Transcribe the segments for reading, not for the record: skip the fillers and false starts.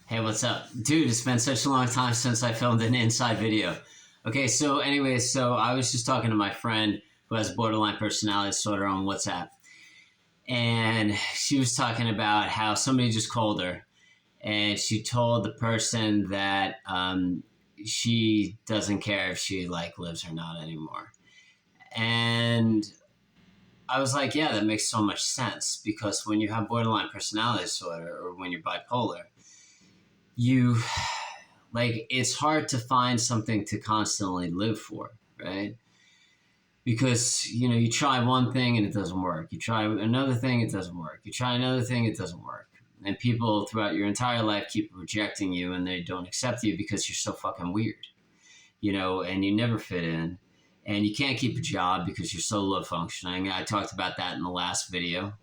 Hey, what's up? Dude, it's been such a long time since I filmed an inside video. Okay, so anyways, I was just talking to my friend who has borderline personality disorder on WhatsApp. And she was talking about how somebody just called her and she told the person that she doesn't care if she lives or not anymore. And I was like, yeah, that makes so much sense because when you have borderline personality disorder or when you're bipolar, you it's hard to find something to constantly live for, right? Because you try one thing and it doesn't work, you try another thing, it doesn't work, you try another thing, it doesn't work, and people throughout your entire life keep rejecting you and they don't accept you because you're so fucking weird, and you never fit in, and you can't keep a job because you're so low functioning. I talked about that in the last video.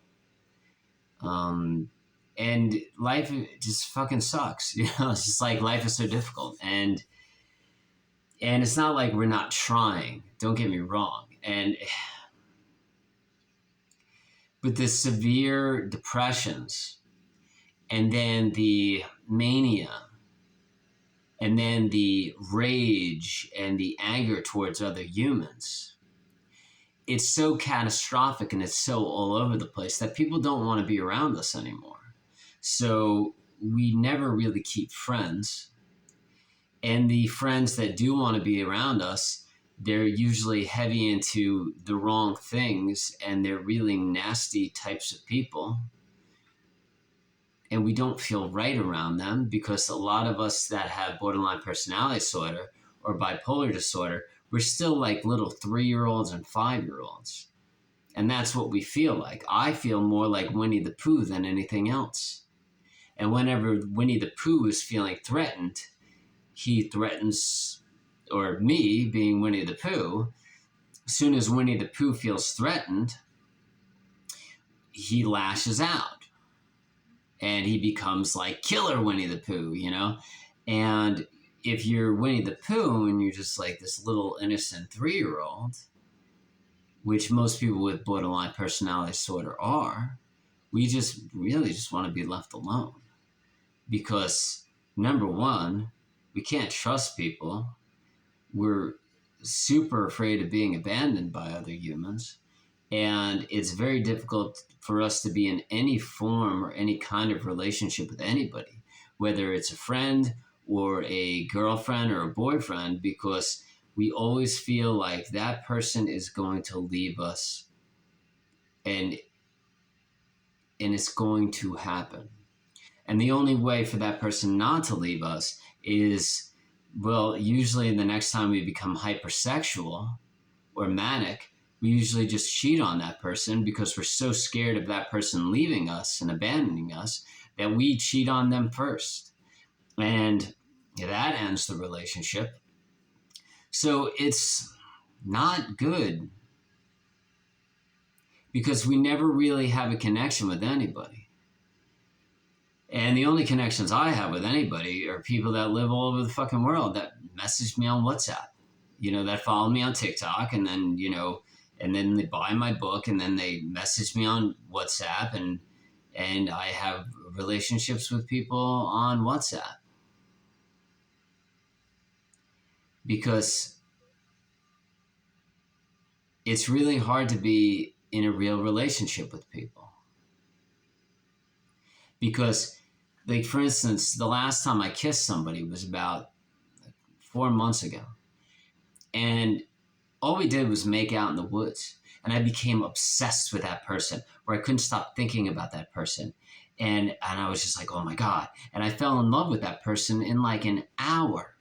And life just fucking sucks. It's just like life is so difficult. And it's not like we're not trying. Don't get me wrong. But the severe depressions and then the mania and then the rage and the anger towards other humans, it's so catastrophic and it's so all over the place that people don't want to be around us anymore. So we never really keep friends. And the friends that do want to be around us, they're usually heavy into the wrong things and they're really nasty types of people. And we don't feel right around them because a lot of us that have borderline personality disorder or bipolar disorder, we're still like little 3-year-olds and 5-year-olds. And that's what we feel like. I feel more like Winnie the Pooh than anything else. And whenever Winnie the Pooh is feeling threatened, he threatens, or me being Winnie the Pooh, as soon as Winnie the Pooh feels threatened, he lashes out. And he becomes like Killer Winnie the Pooh, And if you're Winnie the Pooh and you're just like this little innocent 3-year-old, which most people with borderline personality disorder are, we just really just want to be left alone. Because number one, we can't trust people. We're super afraid of being abandoned by other humans. And it's very difficult for us to be in any form or any kind of relationship with anybody, whether it's a friend or a girlfriend or a boyfriend, because we always feel like that person is going to leave us and it's going to happen. And the only way for that person not to leave us is, well, usually the next time we become hypersexual or manic, we usually just cheat on that person because we're so scared of that person leaving us and abandoning us that we cheat on them first. And that ends the relationship. So it's not good because we never really have a connection with anybody. And the only connections I have with anybody are people that live all over the fucking world that message me on WhatsApp, that follow me on TikTok, and then, and then they buy my book, and then they message me on WhatsApp, and I have relationships with people on WhatsApp. Because it's really hard to be in a real relationship with people. Because, for instance, the last time I kissed somebody was about 4 months ago. And all we did was make out in the woods. And I became obsessed with that person, where I couldn't stop thinking about that person. And I was just like, oh my God. And I fell in love with that person in like an hour.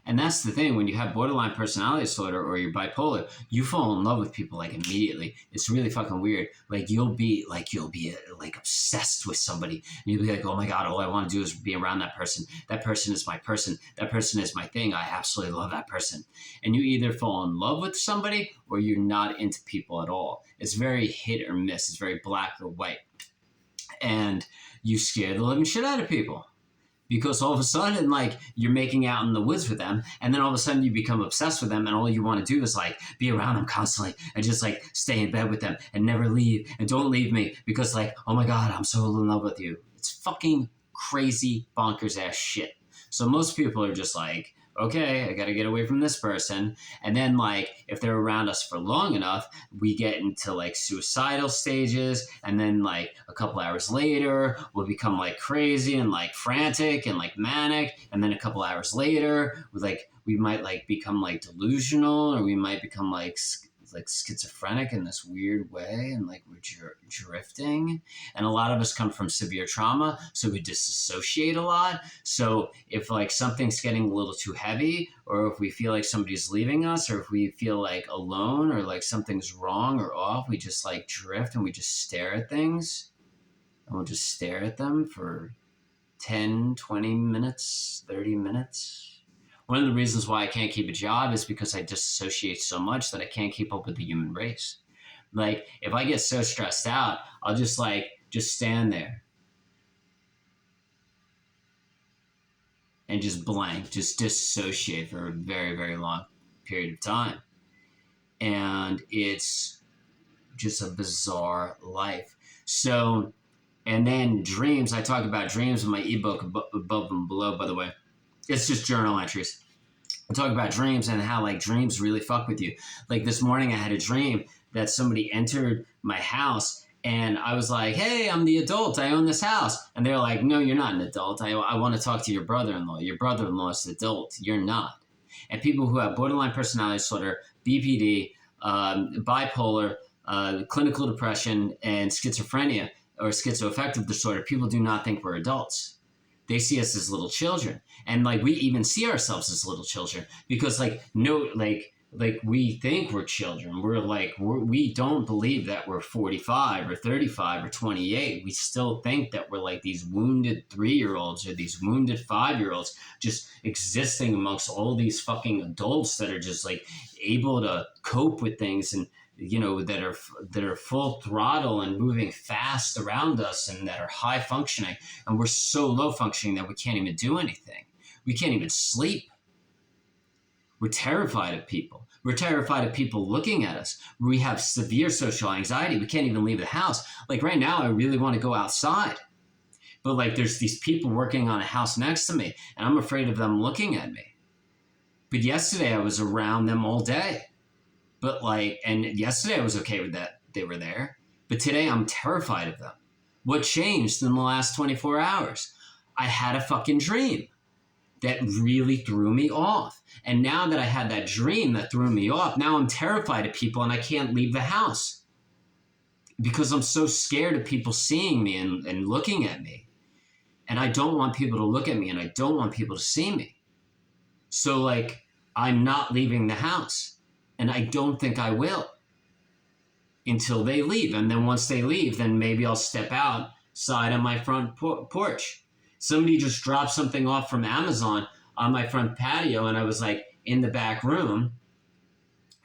And that's the thing, when you have borderline personality disorder or you're bipolar, you fall in love with people like immediately. It's really fucking weird. You'll be obsessed with somebody, and you'll be like, oh my God, all I want to do is be around that person. That person is my person. That person is my thing. I absolutely love that person. And you either fall in love with somebody or you're not into people at all. It's very hit or miss. It's very black or white. And you scare the living shit out of people. Because all of a sudden, you're making out in the woods with them, and then all of a sudden you become obsessed with them, and all you want to do is, be around them constantly, and just, stay in bed with them, and never leave, and don't leave me, because, oh my God, I'm so in love with you. It's fucking crazy bonkers ass shit. So most people are just like, okay, I got to get away from this person. And then, like, if they're around us for long enough, we get into like suicidal stages. And then, like, a couple hours later, we'll become like crazy and like frantic and like manic. And then a couple hours later, we might like become like delusional, or we might become like schizophrenic in this weird way, and like we're drifting. And a lot of us come from severe trauma, so we disassociate a lot. So if like something's getting a little too heavy, or if we feel like somebody's leaving us, or if we feel like alone, or like something's wrong or off, we just like drift and we just stare at things, and we'll just stare at them for 10, 20 minutes, 30 minutes. One of the reasons why I can't keep a job is because I disassociate so much that I can't keep up with the human race. Like, if I get so stressed out, I'll just stand there and just blank, just dissociate for a very, very long period of time. And it's just a bizarre life. So, and then dreams, I talk about dreams in my ebook above and below, by the way. It's just journal entries. I talk about dreams and how like dreams really fuck with you. Like this morning I had a dream that somebody entered my house, and I was like, hey, I'm the adult. I own this house. And they're like, no, you're not an adult. I want to talk to your brother-in-law. Your brother-in-law is an adult. You're not. And people who have borderline personality disorder, BPD, bipolar, clinical depression, and schizophrenia or schizoaffective disorder, people do not think we're adults. They see us as little children. And like we even see ourselves as little children because like we think we're children. We don't believe that we're 45 or 35 or 28. We still think that we're like these wounded 3-year-olds or these wounded 5-year-olds just existing amongst all these fucking adults that are just like able to cope with things and that are full throttle and moving fast around us and that are high functioning, and we're so low functioning that we can't even do anything. We can't even sleep. We're terrified of people. We're terrified of people looking at us. We have severe social anxiety. We can't even leave the house. Like right now, I really want to go outside, but like there's these people working on a house next to me, and I'm afraid of them looking at me. But yesterday I was around them all day. But and yesterday I was okay with that. They were there. But today I'm terrified of them. What changed in the last 24 hours? I had a fucking dream that really threw me off. And now that I had that dream that threw me off, now I'm terrified of people and I can't leave the house because I'm so scared of people seeing me and looking at me. And I don't want people to look at me, and I don't want people to see me. So like I'm not leaving the house. And I don't think I will until they leave. And then once they leave, then maybe I'll step outside on my front porch. Somebody just dropped something off from Amazon on my front patio, and I was like in the back room.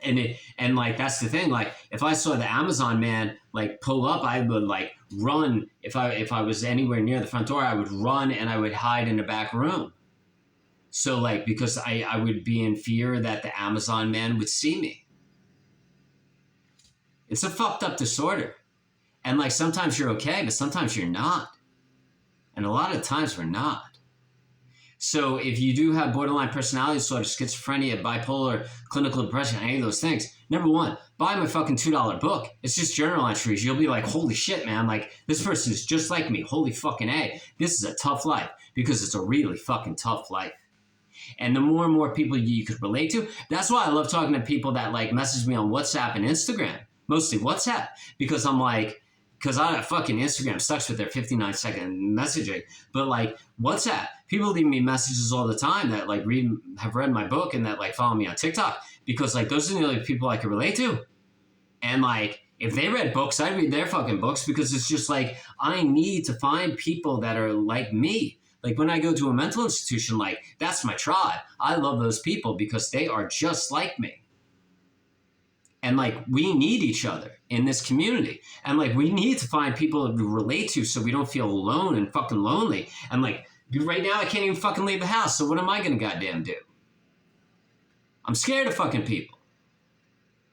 And like that's the thing. Like if I saw the Amazon man like pull up, I would like run. If I was anywhere near the front door, I would run and I would hide in the back room. So like, because I would be in fear that the Amazon man would see me. It's a fucked up disorder. And like, sometimes you're okay, but sometimes you're not. And a lot of times we're not. So if you do have borderline personality disorder, schizophrenia, bipolar, clinical depression, any of those things, number one, buy my fucking $2 book. It's just journal entries. You'll be like, holy shit, man. Like, this person is just like me. Holy fucking A. This is a tough life, because it's a really fucking tough life. And the more and more people you could relate to, that's why I love talking to people that like message me on WhatsApp and Instagram, mostly WhatsApp, because I'm like, because fucking Instagram sucks with their 59-second messaging, but like WhatsApp, people leave me messages all the time that like have read my book and that like follow me on TikTok, because like those are the only people I can relate to. And like, if they read books, I'd read their fucking books, because it's just like, I need to find people that are like me. Like when I go to a mental institution, like that's my tribe. I love those people because they are just like me. And like, we need each other in this community. And like, we need to find people to relate to so we don't feel alone and fucking lonely. And like, right now I can't even fucking leave the house. So what am I going to goddamn do? I'm scared of fucking people.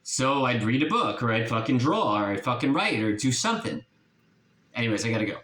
So I'd read a book, or I'd fucking draw, or I'd fucking write, or do something. Anyways, I gotta go.